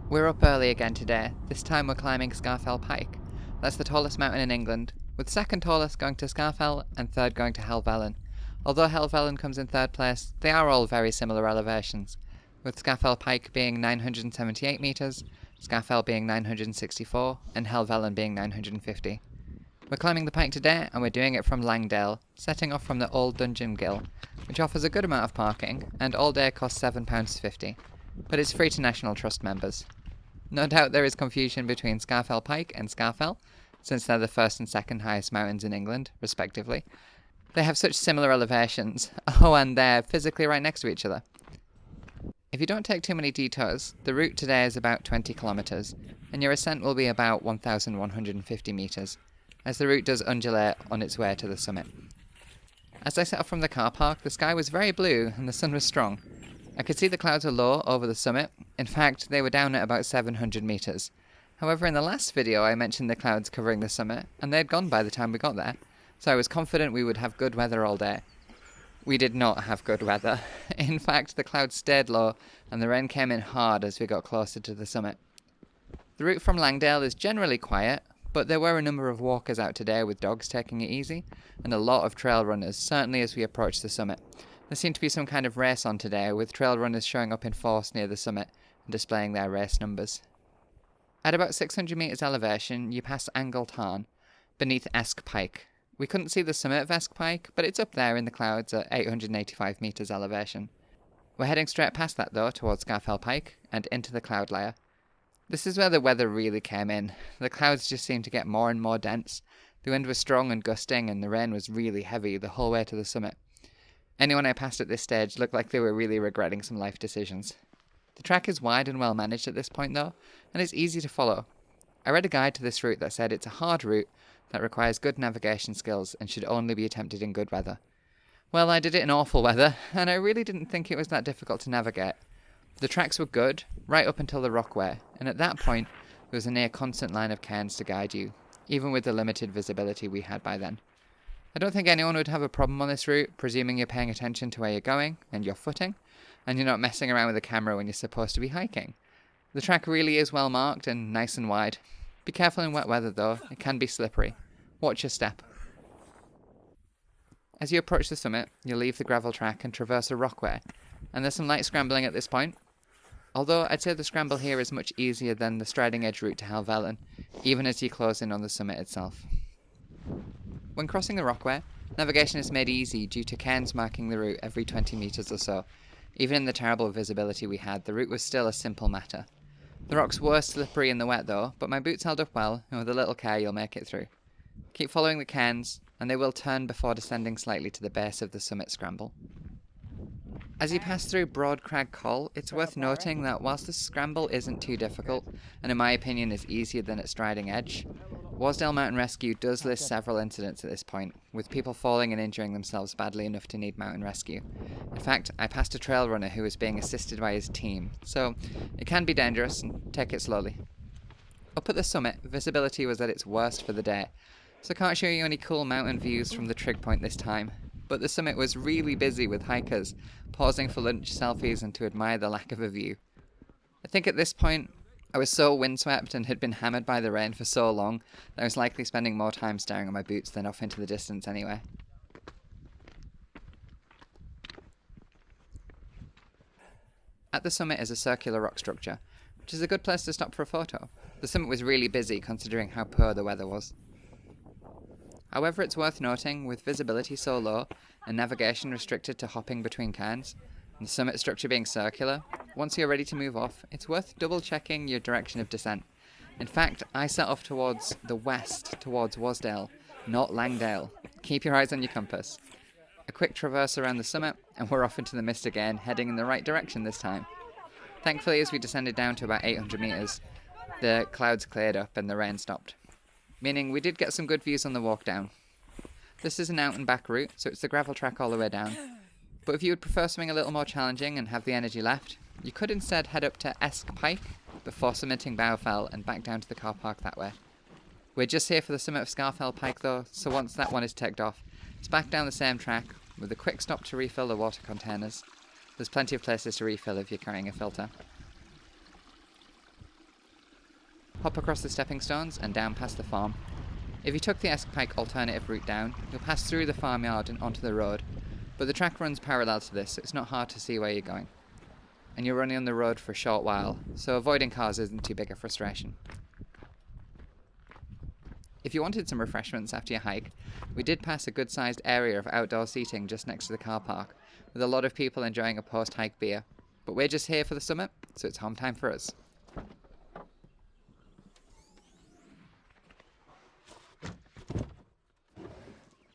We're up early again today. This time we're climbing Scafell Pike. That's the tallest mountain in England, with second tallest going to Scafell and third going to Helvellyn. Although Helvellyn comes in third place, they are all very similar elevations, with Scafell Pike being 978 metres, Scafell being 964, and Helvellyn being 950. We're climbing the pike today, and we're doing it from Langdale, setting off from the Old Dungeon Gill, which offers a good amount of parking, and all day costs £7.50, but it's free to National Trust members. No doubt there is confusion between Scafell Pike and Scafell, since they're the first and second highest mountains in England, respectively. They have such similar elevations, and they're physically right next to each other. If you don't take too many detours, the route today is about 20 kilometres, and your ascent will be about 1,150 metres, as the route does undulate on its way to the summit. As I set off from the car park, the sky was very blue and the sun was strong. I could see the clouds were low over the summit. In fact, they were down at about 700 metres. However, in the last video I mentioned the clouds covering the summit, and they had gone by the time we got there, so I was confident we would have good weather all day. We did not have good weather. In fact, the clouds stayed low and the rain came in hard as we got closer to the summit. The route from Langdale is generally quiet, but there were a number of walkers out today with dogs taking it easy, and a lot of trail runners, certainly as we approached the summit. There seemed to be some kind of race on today, with trail runners showing up in force near the summit and displaying their race numbers. At about 600 metres elevation, you pass Angle Tarn, beneath Esk Pike. We couldn't see the summit of Esk Pike, but it's up there in the clouds at 885 metres elevation. We're heading straight past that though, towards Scafell Pike, and into the cloud layer. This is where the weather really came in. The clouds just seemed to get more and more dense. The wind was strong and gusting, and the rain was really heavy the whole way to the summit. Anyone I passed at this stage looked like they were really regretting some life decisions. The track is wide and well managed at this point though, and it's easy to follow. I read a guide to this route that said it's a hard route that requires good navigation skills and should only be attempted in good weather. Well, I did it in awful weather, and I really didn't think it was that difficult to navigate. The tracks were good, right up until the rockway, and at that point, there was a near constant line of cairns to guide you, even with the limited visibility we had by then. I don't think anyone would have a problem on this route, presuming you're paying attention to where you're going, and your footing, and you're not messing around with the camera when you're supposed to be hiking. The track really is well marked and nice and wide. Be careful in wet weather though, it can be slippery. Watch your step. As you approach the summit, you'll leave the gravel track and traverse a rockway, and there's some light scrambling at this point. Although I'd say the scramble here is much easier than the striding edge route to Helvellyn, even as you close in on the summit itself. When crossing the rockway, navigation is made easy due to cairns marking the route every 20 metres or so. Even in the terrible visibility we had, the route was still a simple matter. The rocks were slippery in the wet though, but my boots held up well, and with a little care you'll make it through. Keep following the cairns, and they will turn before descending slightly to the base of the summit scramble. As you pass through Broad Crag Col, it's worth noting that whilst the scramble isn't too difficult, and in my opinion is easier than at Striding Edge, Wasdale Mountain Rescue does list several incidents at this point, with people falling and injuring themselves badly enough to need mountain rescue. In fact, I passed a trail runner who was being assisted by his team, so it can be dangerous, and take it slowly. Up at the summit, visibility was at its worst for the day, so I can't show you any cool mountain views from the trig point this time. But the summit was really busy with hikers, pausing for lunch, selfies, and to admire the lack of a view. I think at this point, I was so windswept and had been hammered by the rain for so long that I was likely spending more time staring at my boots than off into the distance anyway. At the summit is a circular rock structure, which is a good place to stop for a photo. The summit was really busy considering how poor the weather was. However, it's worth noting, with visibility so low and navigation restricted to hopping between cairns, and the summit structure being circular, once you're ready to move off, it's worth double-checking your direction of descent. In fact, I set off towards the west, towards Wasdale, not Langdale. Keep your eyes on your compass. A quick traverse around the summit, and we're off into the mist again, heading in the right direction this time. Thankfully, as we descended down to about 800 metres, the clouds cleared up and the rain stopped, meaning we did get some good views on the walk down. This is an out and back route, so it's the gravel track all the way down. But if you would prefer something a little more challenging and have the energy left, you could instead head up to Esk Pike before summiting Bowfell and back down to the car park that way. We're just here for the summit of Scafell Pike though, so once that one is ticked off, it's back down the same track with a quick stop to refill the water containers. There's plenty of places to refill if you're carrying a filter. Hop across the stepping stones and down past the farm. If you took the Pike alternative route down, you'll pass through the farmyard and onto the road, but the track runs parallel to this, so it's not hard to see where you're going. And you're running on the road for a short while, so avoiding cars isn't too big a frustration. If you wanted some refreshments after your hike, we did pass a good-sized area of outdoor seating just next to the car park, with a lot of people enjoying a post-hike beer. But we're just here for the summit, so it's home time for us.